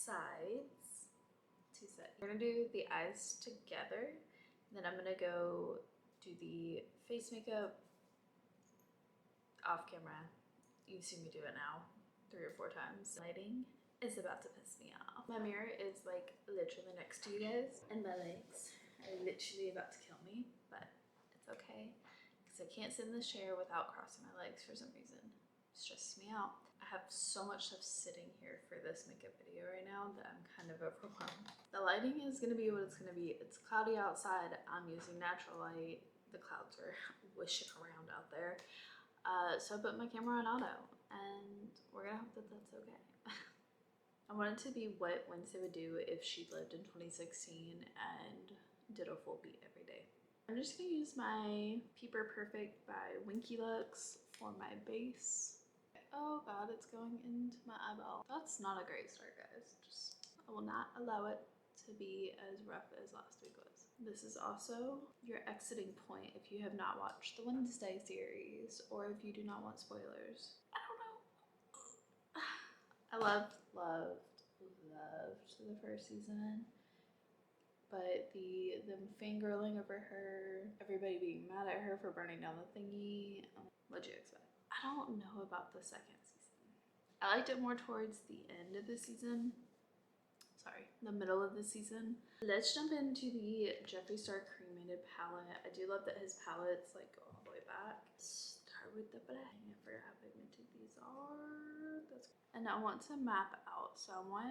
sides. Two sides. We're gonna do the eyes together. And then I'm gonna go do the face makeup off camera. You've seen me do it now 3 or 4 times. Lighting is about to piss me off. My mirror is like literally next to you guys, and my legs are literally about to kill me, but it's okay because I can't sit in this chair without crossing my legs for some reason. It stresses me out. I have so much stuff sitting here for this makeup video right now that I'm kind of overwhelmed. The lighting is gonna be what it's gonna be. It's cloudy outside. I'm using natural light. The clouds are wishing around out there. So I put my camera on auto, and we're gonna hope that that's okay. I wanted to be what Wednesday would do if she lived in 2016 and did a full beat every day. I'm just gonna use my Peeper Perfect by Winky Lux for my base. Oh god, it's going into my eyeball. That's not a great start, guys. I will not allow it to be as rough as last week was. This is also your exiting point if you have not watched the Wednesday series or if you do not want spoilers. I don't know. I loved the first season, but them fangirling over her, everybody being mad at her for burning down the thingy. What'd you expect? I don't know about the second season. I liked it more towards the end of the season. Sorry, the middle of the season. Let's jump into the Jeffree Star cremated palette. I do love that his palettes like go all the way back. Start with the black. I forgot how pigmented these are. And I want to map out. So I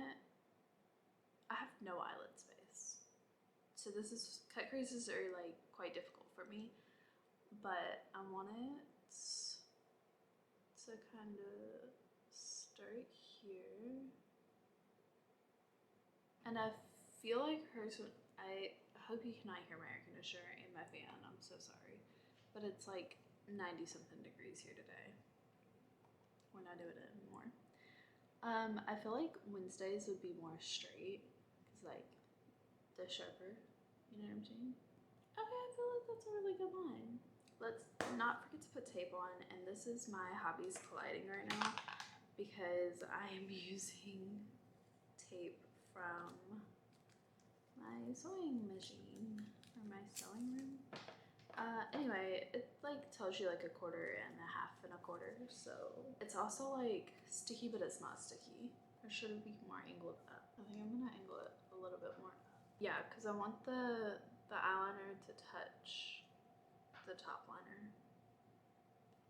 have no eyelid space. So cut creases are like quite difficult for me, but I want it to kind of start here. And I feel like hers, I hope you cannot hear my air conditioner and my fan, I'm so sorry. But it's like 90 something degrees here today. We're not doing it anymore. I feel like Wednesdays would be more straight, because like, the sharper, you know what I'm saying? Okay, I feel like that's a really good line. Let's not forget to put tape on, and this is my hobbies colliding right now, because I am using tape from my sewing machine or my sewing room. Anyway, it like tells you like 1/4 and 1/2 and 1/4, so it's also like sticky, but it's not sticky. Or should it be more angled up? I think I'm gonna angle it a little bit more up. Yeah, because I want the eyeliner to touch the top liner.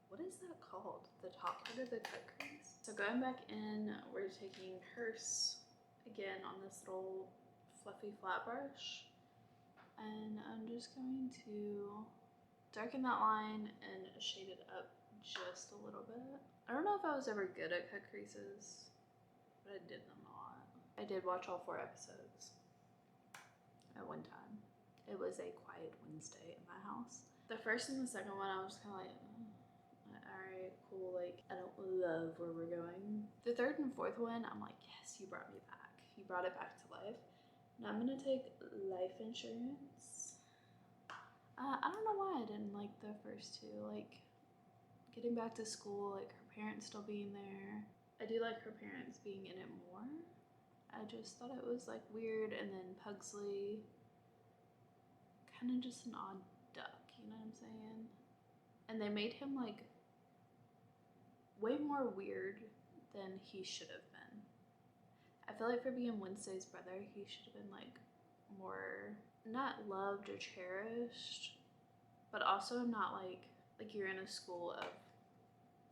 What is that called? The top part of the cut crease? So going back in, we're taking Hearse again on this little fluffy flat brush, and I'm just going to darken that line and shade it up just a little bit. I don't know if I was ever good at cut creases, but I did them a lot. I did watch all 4 episodes at one time. It was a quiet Wednesday in my house. The first and the second one, I was kind of like, alright, cool, like, I don't love where we're going. The third and fourth one, I'm like, yes, you brought me back. You brought it back to life. Now I'm gonna take life insurance. I don't know why I didn't like the first 2. Like, getting back to school, like her parents still being there. I do like her parents being in it more. I just thought it was like weird, and then Pugsley, kind of just an odd duck, you know what I'm saying? And they made him like way more weird than he should have been. I feel like for being Wednesday's brother, he should have been like more, not loved or cherished, but also not like you're in a school of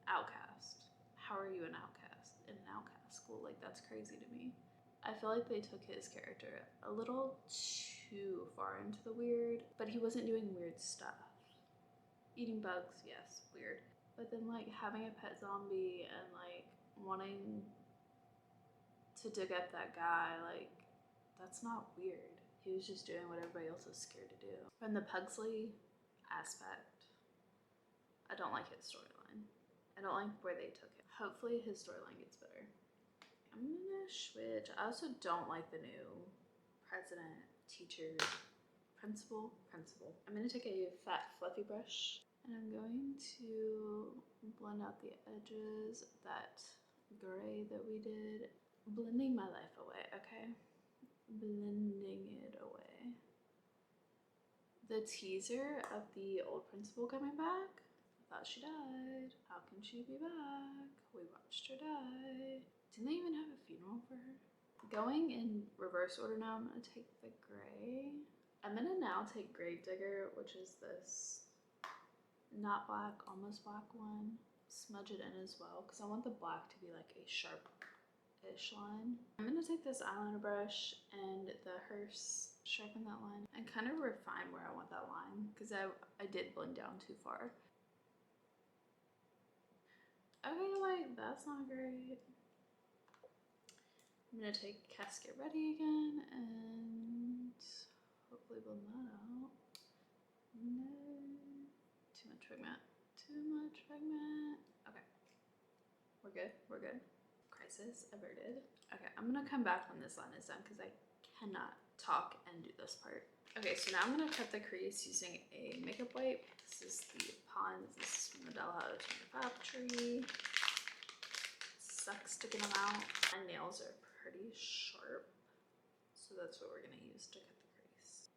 outcast. How are you an outcast in an outcast school? Like, that's crazy to me. I feel like they took his character a little too far into the weird, but he wasn't doing weird stuff. Eating bugs, yes, weird. But then like having a pet zombie and like wanting to dig up that guy, like, that's not weird. He was just doing what everybody else is scared to do. From the Pugsley aspect, I don't like his storyline. I don't like where they took it. Hopefully his storyline gets better. I'm gonna switch. I also don't like the new president, teacher, principal. I'm gonna take a fat fluffy brush, and I'm going to blend out the edges of that gray that we did. blending my life away, okay? Blending it away. The teaser of the old principal coming back. I thought she died. How can she be back? We watched her die. Didn't they even have a funeral for her? Going in reverse order now, I'm gonna take the gray. I'm gonna now take Gravedigger, which is this not black, almost black one. Smudge it in as well, because I want the black to be like a sharp-ish line. I'm gonna take this eyeliner brush and the Hearse, sharpen that line, and kind of refine where I want that line, because I did blend down too far. Okay, like, that's not great. I'm gonna take Casket Ready again and hopefully blend that out. No, too much pigment. Too much pigment. Okay, we're good. We're good. Crisis averted. Okay, I'm gonna come back when this line is done because I cannot talk and do this part. Okay, so now I'm gonna cut the crease using a makeup wipe. This is the Pond's. This is Model House from the factory. Sucks sticking them out. My nails are pretty sharp, so that's what we're gonna use to cut the crease.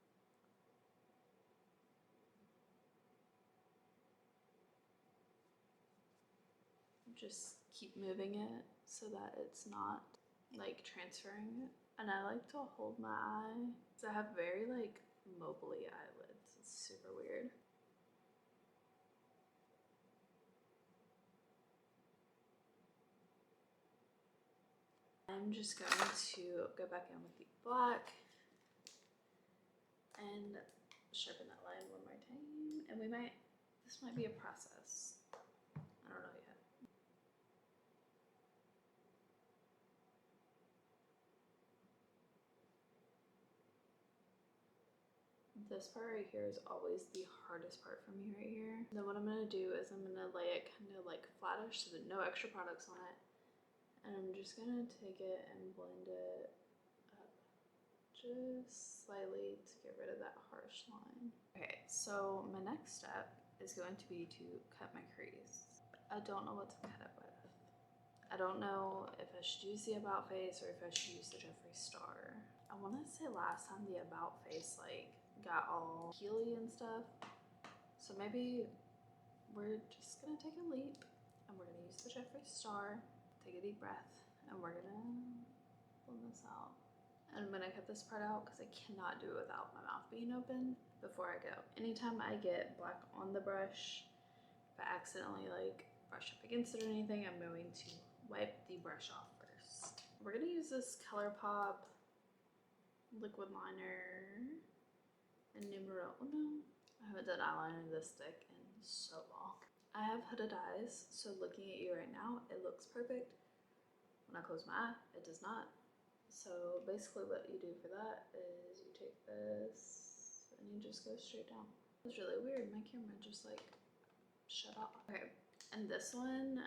Just keep moving it so that it's not like transferring it. And I like to hold my eye because I have very like mobily eyelids. It's super weird. I'm just going to go back in with the black and sharpen that line one more time. And this might be a process. I don't know yet. This part right here is always the hardest part for me right here. And then what I'm gonna do is I'm gonna lay it kind of like flattish so that no extra products on it. And I'm just gonna take it and blend it up just slightly to get rid of that harsh line. Okay, so my next step is going to be to cut my crease. I don't know what to cut it with. I don't know if I should use the About Face or if I should use the Jeffree Star. I want to say last time the About Face like got all peely and stuff. So maybe we're just gonna take a leap and we're gonna use the Jeffree Star. Take a deep breath and we're gonna blend this out. And I'm gonna cut this part out because I cannot do it without my mouth being open before I go. Anytime I get black on the brush, if I accidentally like brush up against it or anything, I'm going to wipe the brush off first. We're gonna use this ColourPop liquid liner in numero uno. I haven't done eyeliner this thick in so long. I have hooded eyes, so looking at you right now, it looks perfect. When I close my eye, it does not. So basically what you do for that is you take this and you just go straight down. It's really weird, my camera just like shut off. Okay, and this one,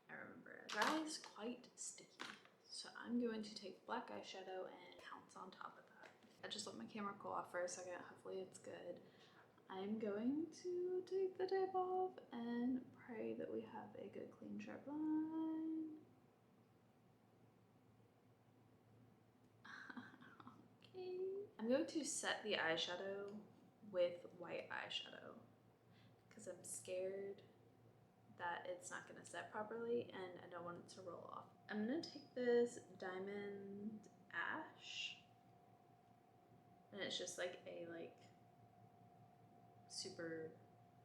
I remember, dry is quite sticky. So I'm going to take black eyeshadow and pounce on top of that. I just let my camera cool off for a second, hopefully it's good. I'm going to take the tape off and pray that we have a good clean sharp line. Okay. I'm going to set the eyeshadow with white eyeshadow because I'm scared that it's not gonna set properly and I don't want it to roll off. I'm gonna take this Diamond Ash and it's just like a super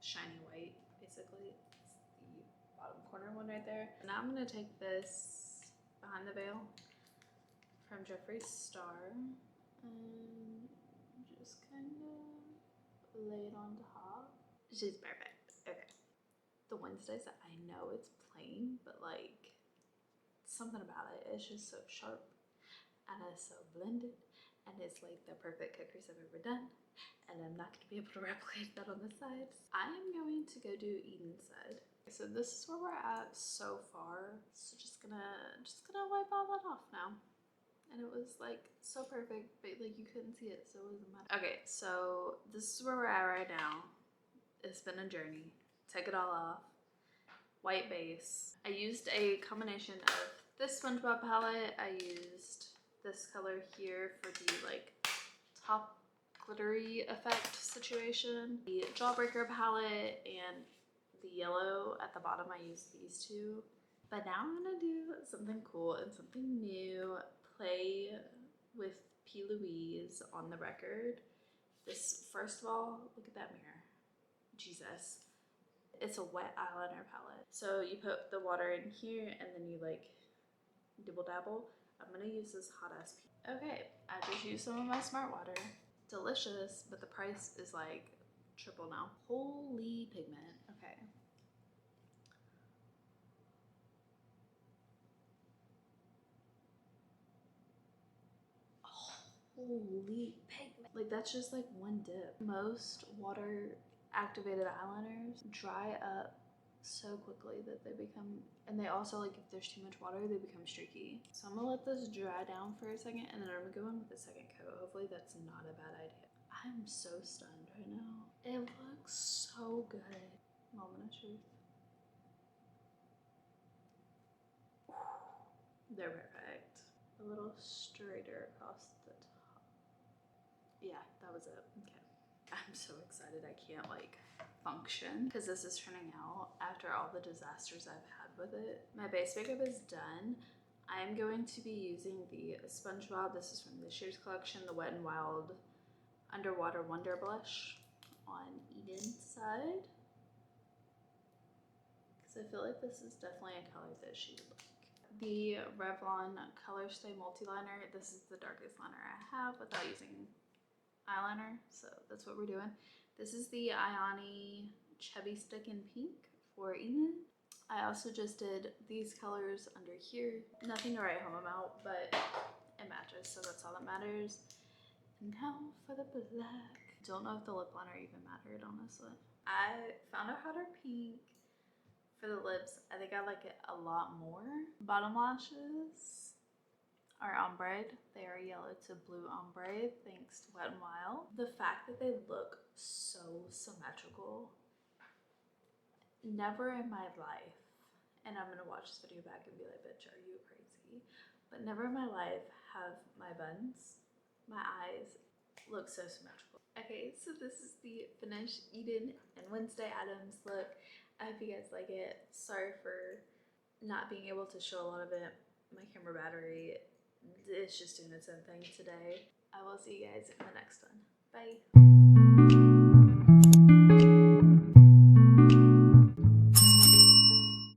shiny white, basically. It's the bottom corner one right there. Now I'm gonna take this Behind the Veil from Jeffree Star and just kind of lay it on top. She's perfect. Okay. The Wednesdays that I know it's plain, but like something about it, it's just so sharp and it's so blended and it's like the perfect cut crease I've ever done. And I'm not gonna be able to replicate that on the sides. I am going to go do Eden's side. So this is where we're at so far. So just gonna wipe all that off now. And it was like so perfect, but like you couldn't see it, so it doesn't matter. Okay, so this is where we're at right now. It's been a journey. Take it all off. White base. I used a combination of This SpongeBob palette, I used this color here for the like top glittery effect situation. The Jawbreaker palette and the yellow at the bottom, I used these two. But now I'm gonna do something cool and something new. Play with P. Louise on the record. This, first of all, look at that mirror. Jesus. It's a wet eyeliner palette. So you put the water in here and then you like dibble dabble. I'm gonna use this hot ass pink. Okay, I just used some of my Smart Water. Delicious, but the price is like triple now. Holy pigment. Okay. Holy pigment. Like that's just like one dip. Most water activated eyeliners dry up so quickly that they become, and they also like if there's too much water they become streaky. So I'm gonna let this dry down for a second and then I'm gonna go in with the second coat. Hopefully that's not a bad idea. I'm so stunned right now. It looks so good. Moment of truth. They're perfect. A little straighter across the top. Yeah, that was it. Okay. I'm so excited I can't like function because this is turning out after all the disasters I've had with it. My base makeup is done. I am going to be using the SpongeBob, this is from this year's collection, the Wet n Wild Underwater Wonder Blush on Eden's side. Because I feel like this is definitely a color that she would like. The Revlon Color Stay Multi-Liner, this is the darkest liner I have without using eyeliner, so that's what we're doing. This is the Ioni Chubby Stick in Pink for Enid. I also just did these colors under here. Nothing to write home about, but it matches, so that's all that matters. And now for the black. Don't know if the lip liner even mattered, honestly. I found a hotter pink for the lips. I think I like it a lot more. Bottom lashes are ombre. They are yellow to blue ombre thanks to Wet n Wild. The fact that they look so symmetrical, never in my life, and I'm gonna watch this video back and be like, bitch, are you crazy? But never in my life have my buns, my eyes look so symmetrical. Okay, so this is the finished Eden and Wednesday Addams look. I hope you guys like it. Sorry for not being able to show a lot of it. My camera battery is just doing its own thing today. I will see you guys in the next one. Bye.